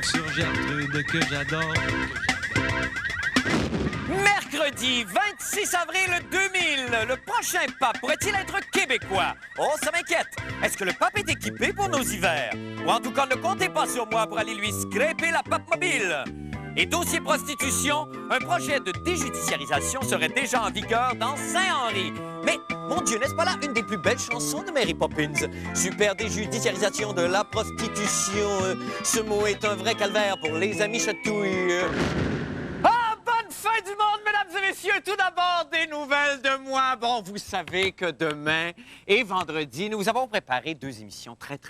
donc sur Gertrude que j'adore. Mercredi 26 avril 2000, le prochain pape pourrait-il être québécois? Oh, ça m'inquiète. Est-ce que le pape est équipé pour nos hivers? Ou en tout cas, ne comptez pas sur moi pour aller lui scraper la pape mobile. Et dossier prostitution, un projet de déjudiciarisation serait déjà en vigueur dans Saint-Henri. Mais, mon Dieu, n'est-ce pas là une des plus belles chansons de Mary Poppins? Super déjudiciarisation de la prostitution. Ce mot est un vrai calvaire pour les amis chatouilles. Ah, bonne fin du monde, mesdames et messieurs! Tout d'abord, des nouvelles de moi. Bon, vous savez que demain et vendredi, nous vous avons préparé deux émissions très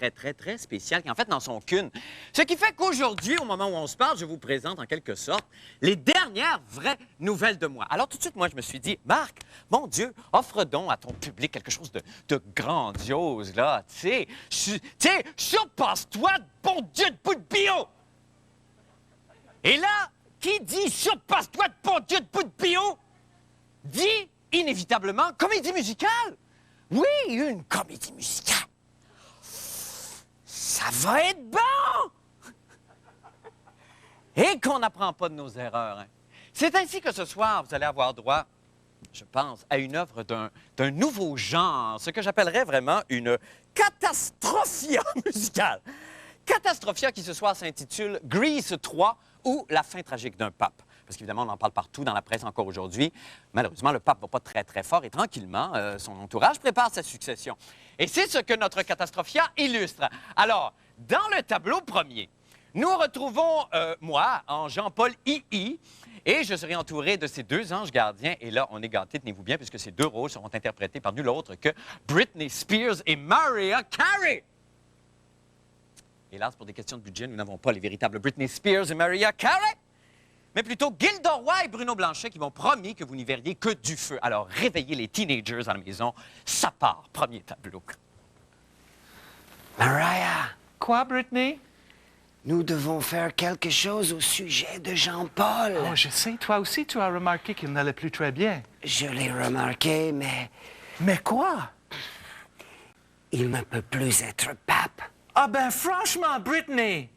spéciales qui, en fait, n'en sont qu'une. Ce qui fait qu'aujourd'hui, au moment où on se parle, je vous présente en quelque sorte les dernières vraies nouvelles de moi. Alors, tout de suite, moi, je me suis dit, Marc, mon Dieu, offre donc à ton public quelque chose de grandiose, là. Tu sais, surpasse-toi, bon Dieu, de bout de bio! Et là, qui dit surpasse-toi de bon Dieu de bout de bio, dit inévitablement comédie musicale. Oui, une comédie musicale. Ça va être bon! Et qu'on n'apprend pas de nos erreurs. Hein. C'est ainsi que ce soir, vous allez avoir droit, je pense, à une œuvre d'un nouveau genre, ce que j'appellerais vraiment une catastrophia musicale. Catastrophia qui ce soir s'intitule Grease 3 ou La fin tragique d'un pape. Parce qu'évidemment, on en parle partout dans la presse encore aujourd'hui. Malheureusement, le pape ne va pas très fort et tranquillement, son entourage prépare sa succession. Et c'est ce que notre Catastrophia illustre. Alors, dans le tableau premier, nous retrouvons moi en Jean-Paul II et je serai entouré de ces deux anges gardiens. Et là, on est gâtés, tenez-vous bien, puisque ces deux rôles seront interprétés par nul autre que Britney Spears et Mariah Carey. Hélas, pour des questions de budget, nous n'avons pas les véritables Britney Spears et Mariah Carey, mais plutôt Gilda Roy et Bruno Blanchet qui m'ont promis que vous n'y verriez que du feu. Alors, réveillez les teenagers à la maison. Ça part. Premier tableau. Mariah, Quoi, Britney? nous devons faire quelque chose au sujet de Jean-Paul. Oh, je sais, toi aussi, tu as remarqué qu'il n'allait plus très bien. Je l'ai remarqué, mais Mais quoi? il ne peut plus être pape. Ah ben, franchement, Britney!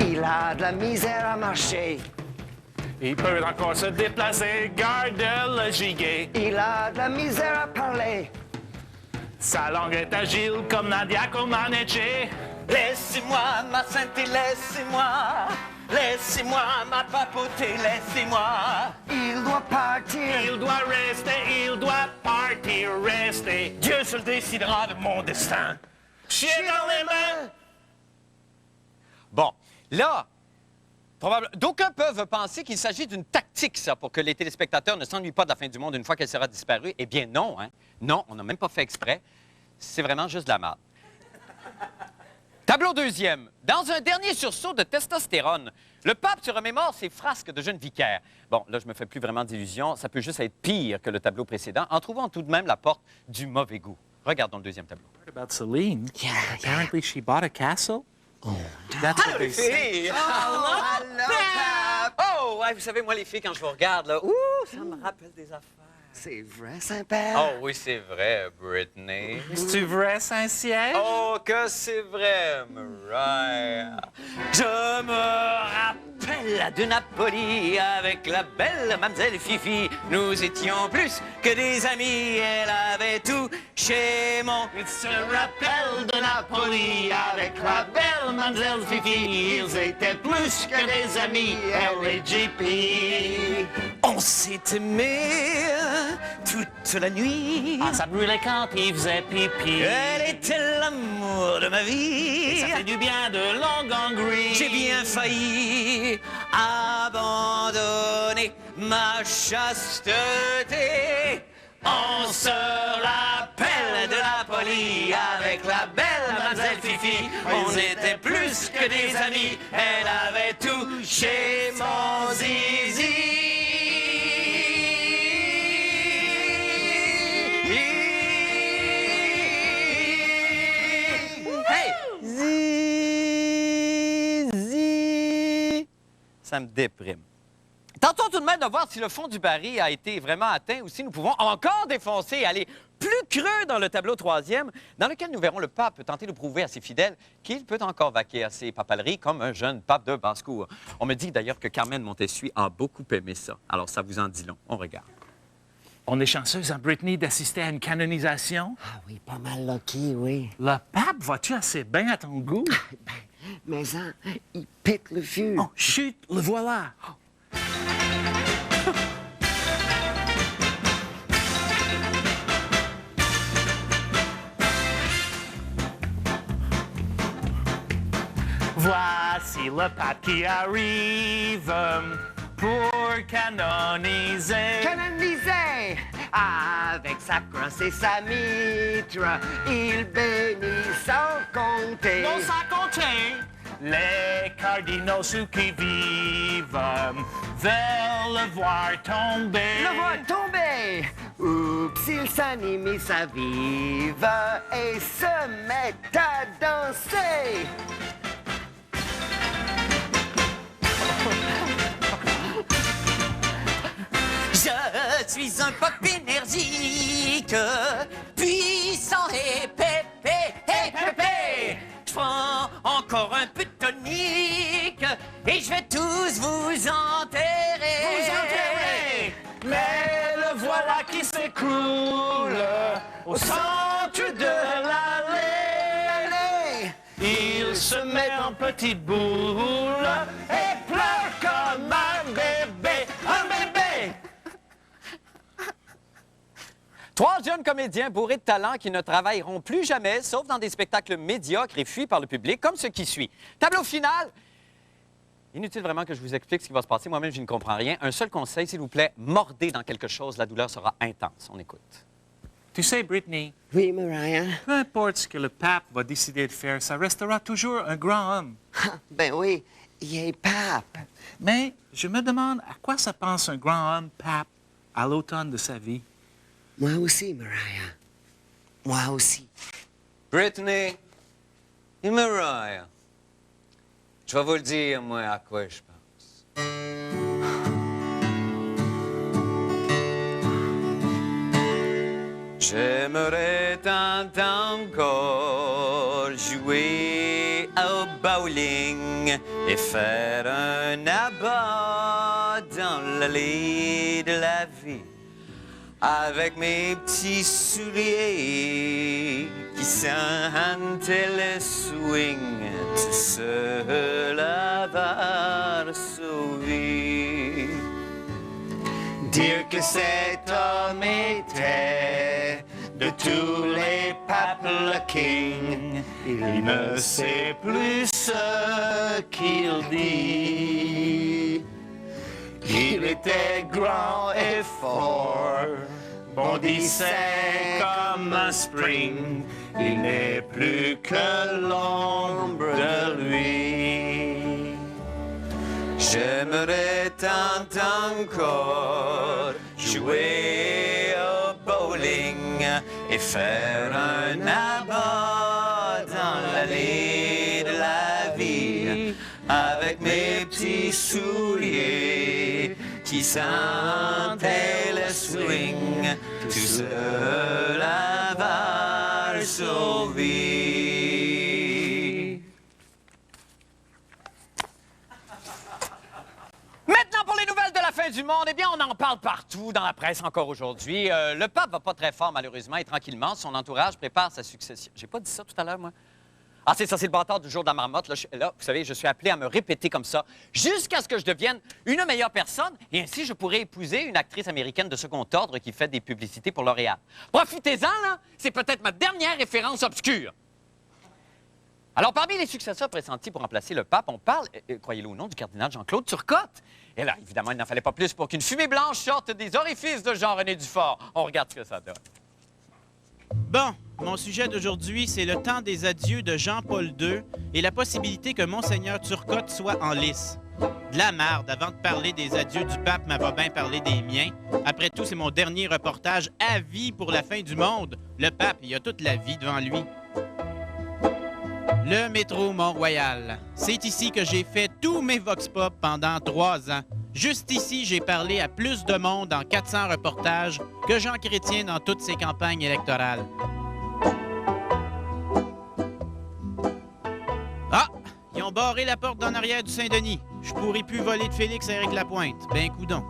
Il a de la misère à marcher. Il peut encore se déplacer, garde le gigot. Il a de la misère à parler. Sa langue est agile comme Nadia Comaneci. Laissez-moi ma sainteté, laissez-moi. Laissez-moi ma papauté, laissez-moi. Il doit partir. Il doit rester, il doit partir, rester. Dieu seul décidera de mon destin. Chier dans les mains! Bon, là, d'aucuns peuvent penser qu'il s'agit d'une tactique, ça, pour que les téléspectateurs ne s'ennuient pas de la fin du monde une fois qu'elle sera disparue. Eh bien, non, hein. Non, on n'a même pas fait exprès. C'est vraiment juste de la merde. Tableau deuxième. Dans un dernier sursaut de testostérone, le pape se remémore ses frasques de jeune vicaire. Bon, là, je me fais plus vraiment d'illusions. Ça peut juste être pire que le tableau précédent, en trouvant tout de même la porte du mauvais goût. Regardons le deuxième tableau. About Celine. Apparently she bought a castle. Oh, that's what they say. Filles! Oh, ouais, vous savez, moi, les filles, quand je vous regarde, là, ça me rappelle des affaires. C'est vrai, Saint-Père? Oh oui, c'est vrai, Britney. C'est-tu vrai, Saint-Siège? Oh, que c'est vrai, Mariah. Je me rappelle de Napoli avec la belle mademoiselle Fifi. Nous étions plus que des amis, elle avait tout chez mon... Il se rappelle de Napoli avec la belle mademoiselle Fifi. Ils étaient plus que des amis, elle et JP. On s'est aimés toute la nuit. Ah, ça brûlait quand il faisait pipi. Elle était l'amour de ma vie. Et ça fait du bien de long en gris. J'ai bien failli abandonner ma chasteté. On se rappelle de Napoli avec la belle mademoiselle Fifi. On était plus que des amis. Elle avait tout chez mon zizi. Ça me déprime. Tentons tout de même de voir si le fond du baril a été vraiment atteint ou si nous pouvons encore défoncer et aller plus creux dans le tableau troisième, dans lequel nous verrons le pape tenter de prouver à ses fidèles qu'il peut encore vaquer à ses papaleries comme un jeune pape de basse-cour. On me dit d'ailleurs que Carmen Montessuie a beaucoup aimé ça. Alors, ça vous en dit long. On regarde. On est chanceuse, hein, Britney, d'assister à une canonisation. Ah oui, pas mal lucky, oui. Le pape, vas-tu assez bien à ton goût? Mais hein, il pique le fût. Oh, chut, le voilà. Voici le pape qui arrive pour canoniser. Canonisé! Avec sa crosse et sa mitre, il bénit sans compter. Non sans compter, les cardinaux, ceux qui vivent, veulent le voir tomber. Le voit tomber! Oups, il s'anime et s'avive et se met à danser. Je suis un pape énergique, puissant et pépé, Je prends encore un peu de tonique et je vais tous vous enterrer. Vous enterrez, mais le voilà qui s'écroule au centre de l'allée. Il se met en petite boule et pleure comme un bébé, Trois jeunes comédiens bourrés de talent qui ne travailleront plus jamais, sauf dans des spectacles médiocres et fuis par le public, comme ce qui suit. Tableau final. Inutile vraiment que je vous explique ce qui va se passer. Moi-même, je ne comprends rien. Un seul conseil, s'il vous plaît, mordez dans quelque chose. La douleur sera intense. On écoute. Tu sais, Britney, Oui, Mariah? peu importe ce que le pape va décider de faire, ça restera toujours un grand homme. Ben oui, il est pape. Mais je me demande à quoi ça pense un grand homme pape à l'automne de sa vie. Moi aussi, Mariah. Moi aussi. Britney et Mariah. Je vais vous le dire, moi, à quoi je pense. J'aimerais tant encore jouer au bowling et faire un abat dans l'allée de la vie. Avec mes petits souliers qui sentent le swing, tout seul avoir sauvé. Dire que cet homme était de tous les papes le king. Il ne sait plus ce qu'il dit. Il était grand et fort, bondissait comme un spring. Il n'est plus que l'ombre de lui. J'aimerais tant encore jouer au bowling et faire un abat dans l'allée de la vie avec mes petits souliers qui sentaient le swing, tout seul avoir sauvé. Maintenant, pour les nouvelles de la fin du monde, eh bien, on en parle partout dans la presse encore aujourd'hui. Le pape va pas très fort, malheureusement, et tranquillement, son entourage prépare sa succession. J'ai pas dit ça tout à l'heure, moi? Ah, c'est ça, c'est le bâtard du jour de la marmotte. Là, vous savez, je suis appelé à me répéter comme ça jusqu'à ce que je devienne une meilleure personne et ainsi je pourrais épouser une actrice américaine de second ordre qui fait des publicités pour L'Oréal. Profitez-en, là! C'est peut-être ma dernière référence obscure. Alors, parmi les successeurs pressentis pour remplacer le pape, on parle, croyez-le ou non, du cardinal Jean-Claude Turcotte. Et là, évidemment, il n'en fallait pas plus pour qu'une fumée blanche sorte des orifices de Jean-René Dufort. On regarde ce que ça donne. Bon, mon sujet d'aujourd'hui, c'est le temps des adieux de Jean-Paul II et la possibilité que Monseigneur Turcotte soit en lice. De la marde, avant de parler des adieux du pape, m'avait bien parlé des miens. Après tout, c'est mon dernier reportage à vie pour la fin du monde. Le pape, il a toute la vie devant lui. Le métro Mont-Royal. C'est ici que j'ai fait tous mes vox pop pendant 3 ans. Juste ici, j'ai parlé à plus de monde en 400 reportages que Jean Chrétien dans toutes ses campagnes électorales. Ah! Ils ont barré la porte d'en arrière du Saint-Denis. Je pourrais plus voler de Félix à Éric Lapointe. Ben coudonc.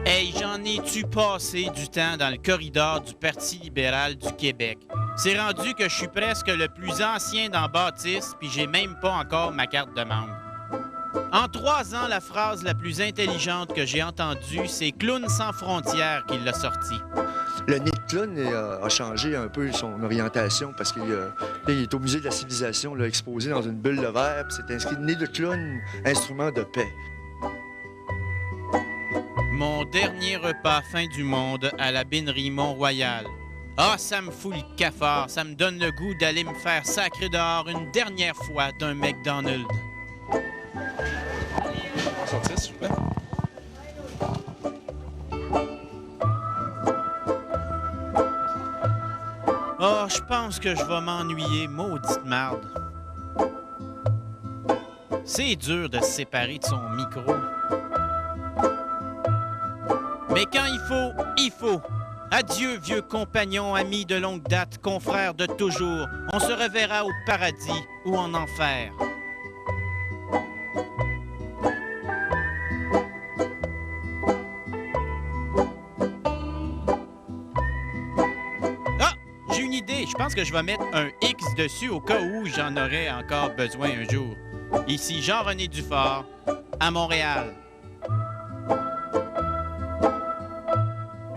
Hey, j'en ai-tu passé du temps dans le corridor du Parti libéral du Québec? C'est rendu que je suis presque le plus ancien dans Baptiste, puis j'ai même pas encore ma carte de membre. En 3 ans, la phrase la plus intelligente que j'ai entendue, c'est « Clown sans frontières » qui l'a sorti. Le nez de clown a changé un peu son orientation parce qu'il est au musée de la civilisation, là, exposé dans une bulle de verre, puis c'est inscrit « Nez de clown, instrument de paix ». Mon dernier repas fin du monde à la Binerie Mont-Royal. Ah, ça me fout le cafard, ça me donne le goût d'aller me faire sacrer dehors une dernière fois d'un McDonald's. On va sortir, s'il vous plaît. Ah, je pense que je vais m'ennuyer, maudite marde. C'est dur de se séparer de son micro. Mais quand il faut. Adieu, vieux compagnon, ami de longue date, confrère de toujours. On se reverra au paradis ou en enfer. Ah! J'ai une idée. Je pense que je vais mettre un X dessus au cas où j'en aurais encore besoin un jour. Ici Jean-René Dufort, à Montréal.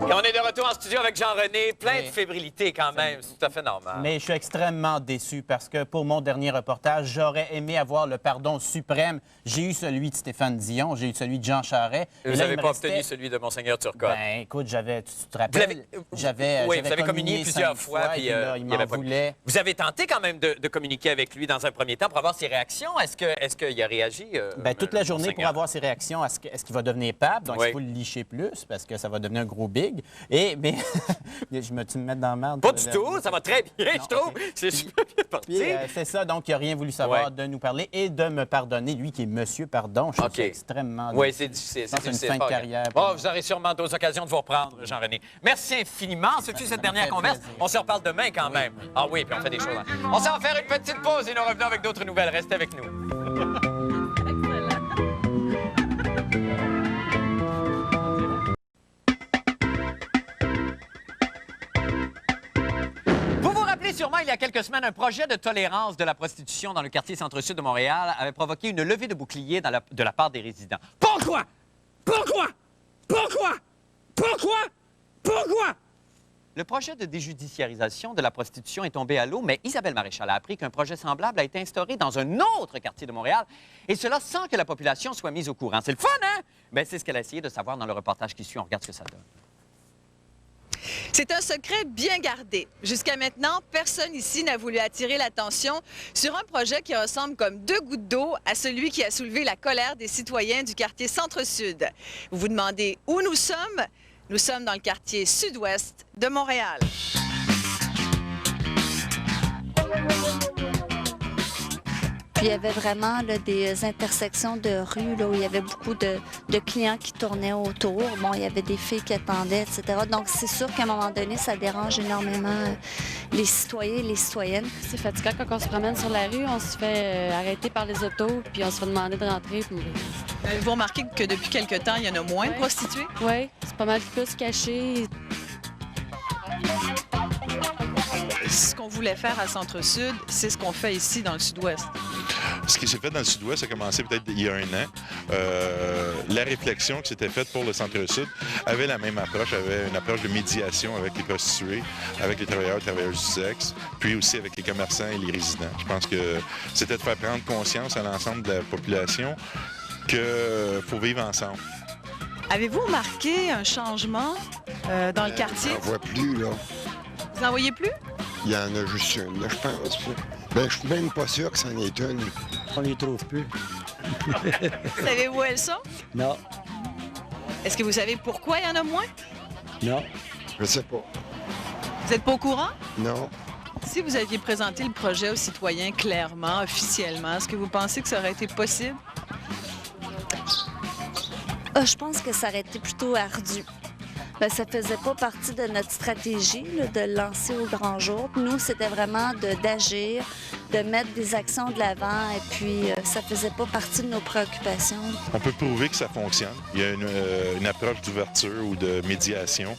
Et on est de retour en studio avec Jean-René, plein Oui. de fébrilité quand même, c'est tout à fait normal. Mais je suis extrêmement déçu parce que pour mon dernier reportage, j'aurais aimé avoir le pardon suprême. J'ai eu celui de Stéphane Dion, j'ai eu celui de Jean Charest. Et vous là, n'avez il me pas restait- obtenu celui de Monseigneur Turcotte. Ben, écoute, tu te Vous rappelles? l'avez- J'avais oui, vous avez communié 5 plusieurs fois, puis là, il il m'en avait pas- voulait. Vous avez tenté quand même de communiquer avec lui dans un premier temps pour avoir ses réactions. Est-ce qu'il a réagi? Ben, toute la journée pour Monseigneur? avoir ses réactions. Est-ce qu'il va devenir pape? Donc, Oui. il faut le licher plus parce que ça va devenir un gros big. Mais tu me mets dans la merde. Pas du tout, ça va très bien, Non, je trouve. ok. C'est super bien parti. Puis, c'est ça, donc il n'a rien voulu savoir Ouais. de nous parler et de me pardonner, lui qui est Monsieur Pardon. Je trouve OK. ça extrêmement Oui, difficile. c'est difficile. Je pense que c'est une difficile, fin de pas carrière. grave. Oh, vous aurez sûrement d'autres occasions de vous reprendre, Jean-René. Merci infiniment. Surtout cette dernière fait converse. plaisir. On se reparle demain quand même. Ah oui, puis on fait des choses. On s'en va faire une petite pause et nous revenons avec d'autres nouvelles. Restez avec nous. Vous vous rappelez sûrement, il y a quelques semaines, un projet de tolérance de la prostitution dans le quartier centre-sud de Montréal avait provoqué une levée de boucliers de la part des résidents. Pourquoi? Pourquoi? Pourquoi? Pourquoi? Pourquoi? Le projet de déjudiciarisation de la prostitution est tombé à l'eau, mais Isabelle Maréchal a appris qu'un projet semblable a été instauré dans un autre quartier de Montréal, et cela sans que la population soit mise au courant. C'est le fun, hein? Bien, c'est ce qu'elle a essayé de savoir dans le reportage qui suit. On regarde ce que ça donne. C'est un secret bien gardé. Jusqu'à maintenant, personne ici n'a voulu attirer l'attention sur un projet qui ressemble comme 2 gouttes d'eau à celui qui a soulevé la colère des citoyens du quartier Centre-Sud. Vous vous demandez où nous sommes? Nous sommes dans le quartier sud-ouest de Montréal. Puis il y avait vraiment là, des intersections de rues là, où il y avait beaucoup de clients qui tournaient autour. Bon, il y avait des filles qui attendaient, etc. Donc, c'est sûr qu'à un moment donné, ça dérange énormément les citoyens et les citoyennes. C'est fatigant quand on se promène sur la rue, on se fait arrêter par les autos, puis on se fait demander de rentrer. Puis... Avez-vous remarqué que depuis quelque temps, il y en a moins de prostituées? Oui, c'est pas mal plus caché. Ce qu'on voulait faire à Centre-Sud, c'est ce qu'on fait ici dans le sud-ouest. Ce qui s'est fait dans le sud-ouest a commencé peut-être il y a 1 an. La réflexion qui s'était faite pour le centre-sud avait la même approche, avait une approche de médiation avec les prostituées, avec les travailleurs et travailleuses du sexe, puis aussi avec les commerçants et les résidents. Je pense que c'était de faire prendre conscience à l'ensemble de la population qu'il faut vivre ensemble. Avez-vous remarqué un changement dans le quartier? On voit plus, là. Vous n'en voyez plus? Il y en a juste une, là, je pense. Ben, je suis même pas sûr que c'en est une. On les trouve plus. Savez-vous où elles sont? Non, Est-ce que vous savez pourquoi il y en a moins? non. Je sais pas. Vous n'êtes pas au courant? Non. Si vous aviez présenté le projet aux citoyens clairement, officiellement, est-ce que vous pensez que ça aurait été possible? Je pense que ça aurait été plutôt ardu. Ben, ça faisait pas partie de notre stratégie là, de le lancer au grand jour. Nous, c'était vraiment d'agir, de mettre des actions de l'avant et puis ça faisait pas partie de nos préoccupations. On peut prouver que ça fonctionne. Il y a une approche d'ouverture ou de médiation.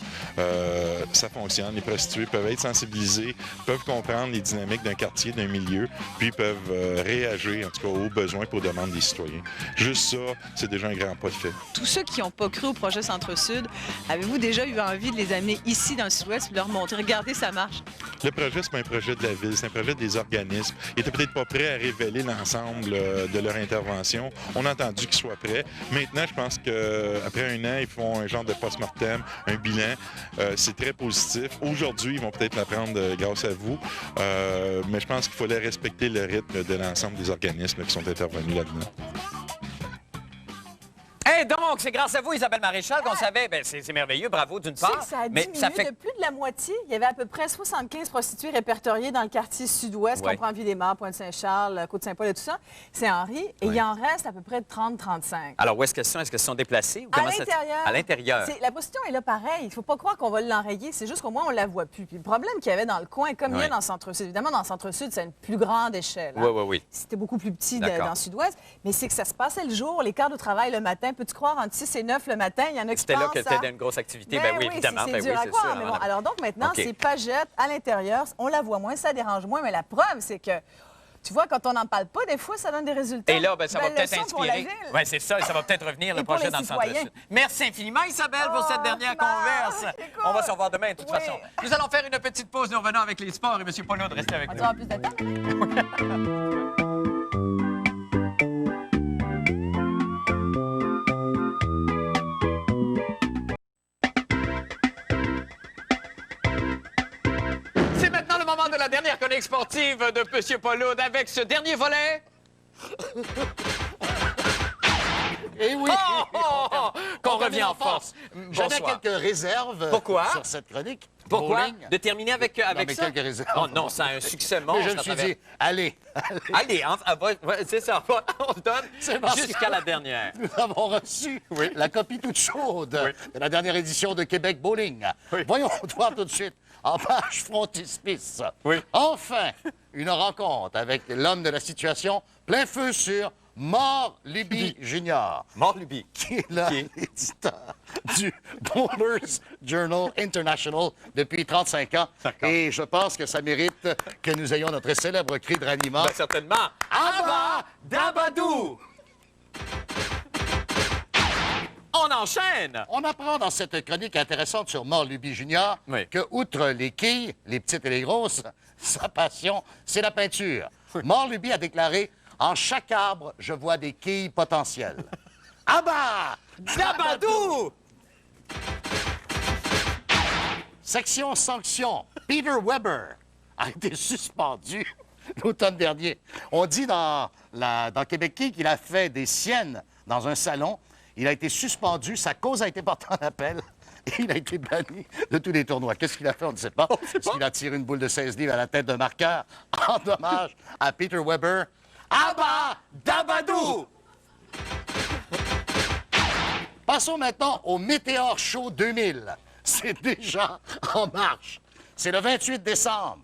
Ça fonctionne. Les prostituées peuvent être sensibilisées, peuvent comprendre les dynamiques d'un quartier, d'un milieu, puis peuvent réagir, en tout cas, aux besoins et aux demandes des citoyens. Juste ça, c'est déjà un grand pas de fait. Tous ceux qui n'ont pas cru au projet Centre-Sud, avez-vous déjà eu envie de les amener ici dans le Sud-Ouest et de leur montrer, regardez, ça marche? Le projet, c'est pas un projet de la ville, c'est un projet des organismes. Ils n'étaient peut-être pas prêts à révéler l'ensemble de leur intervention. On a entendu qu'ils soient prêts. Maintenant, je pense qu'après un an, ils font un genre de post-mortem, un bilan. C'est très positif. Aujourd'hui, ils vont peut-être l'apprendre grâce à vous. Mais je pense qu'il fallait respecter le rythme de l'ensemble des organismes qui sont intervenus là-dedans. Et donc, c'est grâce à vous, Isabelle Maréchal, qu'on savait... Bien, c'est merveilleux, bravo d'une part. Ça a diminué de plus de la moitié. Il y avait à peu près 75 prostituées répertoriées dans le quartier Sud-Ouest, comprend Ville-des-Mares, Pointe-Saint-Charles, Côte-Saint-Paul et tout ça. C'est Henri. Et il en reste à peu près 30-35. Alors, où est-ce qu'elles sont? Est-ce qu'elles sont déplacées? Ou à l'intérieur. À l'intérieur. La prostitution est là pareil. Il ne faut pas croire qu'on va l'enrayer. C'est juste qu'au moins, on ne la voit plus. Puis le problème qu'il y avait dans le coin, comme il y a dans le Centre-Sud, évidemment, dans le Centre-Sud, c'est une plus grande échelle. Oui, oui, oui. C'était beaucoup plus petit dans le Sud-Ouest. Mais c'est que ça se passait le jour, les quarts de travail le matin. Peux-tu croire, entre 6 et 9 le matin, il y en a qui C'était là que c'était une grosse activité. Ben oui, évidemment. C'est dur à croire. Mais bon, alors donc, maintenant, c'est Pagette à l'intérieur. On la voit moins, ça dérange moins. Mais la preuve, c'est que tu vois, quand on n'en parle pas, des fois, ça donne des résultats. Et là, ben, ça va peut-être inspirer. Oui, c'est ça, et ça va peut-être revenir le projet dans le Centre-Sud. Merci infiniment, Isabelle, pour cette dernière converse. Cool. On va se revoir demain, de toute façon. Nous allons faire une petite pause. Nous revenons avec les sports. Et M. Paulot, restez avec nous. On va plus de temps. C'est maintenant le moment de la dernière chronique sportive de M. Paulot avec ce dernier volet. Eh oui! Qu'on revient en force. J'avais quelques réserves sur cette chronique. Pourquoi? Bowling. De terminer avec ça? Quelques réserves. Oh non, ça a un succès monstre. Mais je me suis dit, allez. C'est ça, on se donne jusqu'à la dernière. Nous avons reçu la copie toute chaude de la dernière édition de Québec Bowling. Voyons voir tout de suite, en page frontispice. Enfin, une rencontre avec l'homme de la situation, plein feu sur Mort Luby Junior. Mort Luby. Qui est l'éditeur du Bowlers Journal International depuis 35 ans. Et je pense que ça mérite que nous ayons notre célèbre cri de ralliement. Ben, certainement. Abba Dabadou! On enchaîne! On apprend dans cette chronique intéressante sur Mort Luby Junior que, outre les quilles, les petites et les grosses, sa passion, c'est la peinture. Mort Luby a déclaré: en chaque arbre, je vois des quilles potentielles. Abba Dabadou! Section sanction. Peter Weber a été suspendu l'automne dernier. On dit dans Québec qu'il a fait des siennes dans un salon. Il a été suspendu. Sa cause a été portée en appel. Et il a été banni de tous les tournois. Qu'est-ce qu'il a fait? On ne sait pas. Est-ce qu'il a tiré une boule de 16 livres à la tête d'un marqueur en hommage à Peter Weber? Abba Dabadou! Passons maintenant au Météor Show 2000. C'est déjà en marche. C'est le 28 décembre.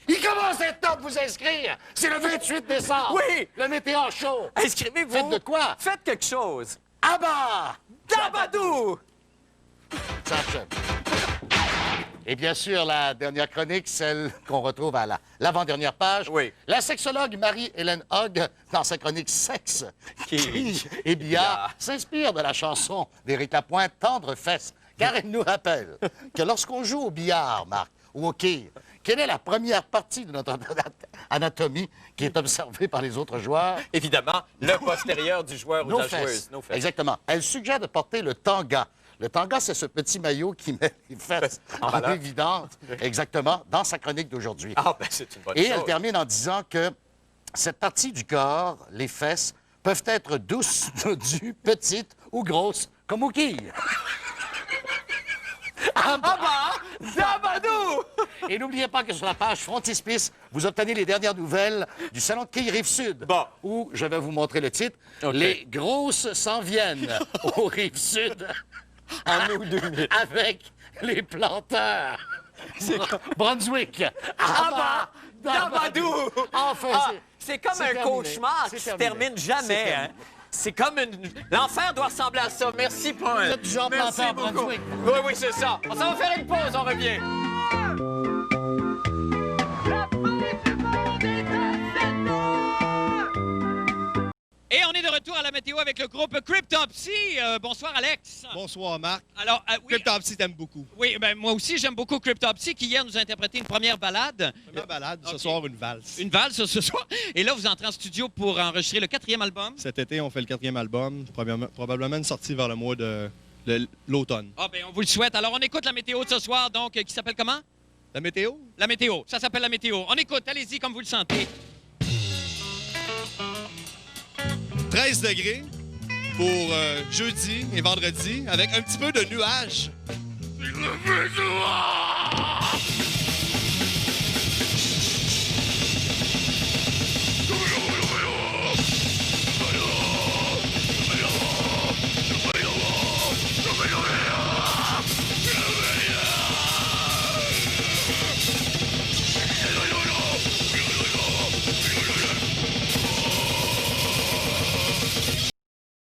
Il commence à être temps de vous inscrire. C'est le 28 décembre. Oui! Le Météor Show. Inscrivez-vous. Faites de quoi? Faites quelque chose. Abba Dabadou! Ça achève. Et bien sûr, la dernière chronique, celle qu'on retrouve à l'avant-dernière page. La sexologue Marie-Hélène Hogg, dans sa chronique Sexe, qui et billard, s'inspire de la chanson d'Éric Lapointe, Tendre Fesses, car elle nous rappelle que lorsqu'on joue au billard, Marc, ou au quille, quelle est la première partie de notre anatomie qui est observée par les autres joueurs? Évidemment, le postérieur du joueur ou de la joueuse. Nos fesses. Exactement. Elle suggère de porter le tanga. Le tanga, c'est ce petit maillot qui met les fesses en évidence, exactement, dans sa chronique d'aujourd'hui. Ah, ben c'est une bonne chose. Et elle termine en disant que cette partie du corps, les fesses, peuvent être douces, dodues, petites ou grosses, comme aux quilles. Abba Dabadou! Et n'oubliez pas que sur la page frontispice, vous obtenez les dernières nouvelles du Salon de quilles Rive-Sud. Bon. Où je vais vous montrer le titre. OK. Les grosses s'en viennent aux Rive-Sud. En août 2000. Avec les planteurs. Brunswick. Dabadou! Enfin, Ah, c'est comme c'est un terminé. cauchemar C'est qui se terminé. termine jamais. C'est terminé. Hein? C'est comme une... L'enfer doit ressembler à ça. Merci, Paul. Vous êtes du genre Merci planteur, beaucoup. Brunswick. Oui, oui, c'est ça. On s'en va faire une pause, on revient. Et on est de retour à la météo avec le groupe Cryptopsy. Bonsoir, Alex. Bonsoir, Marc. Alors, oui, Cryptopsy t'aime beaucoup. oui, ben, moi aussi, j'aime beaucoup Cryptopsy, qui hier nous a interprété une première balade. Première balade, ce OK. soir, une valse. Une valse ce soir. Et là, vous entrez en studio pour enregistrer le 4e album. Cet été, on fait le 4e album, probablement une sortie vers le mois de l'automne. Ah, ben, on vous le souhaite. Alors, on écoute la météo de ce soir, donc, qui s'appelle comment? La météo? La météo. Ça s'appelle la météo. On écoute, allez-y, comme vous le sentez. 13 degrés pour jeudi et vendredi, avec un petit peu de nuages. C'est le feu soir!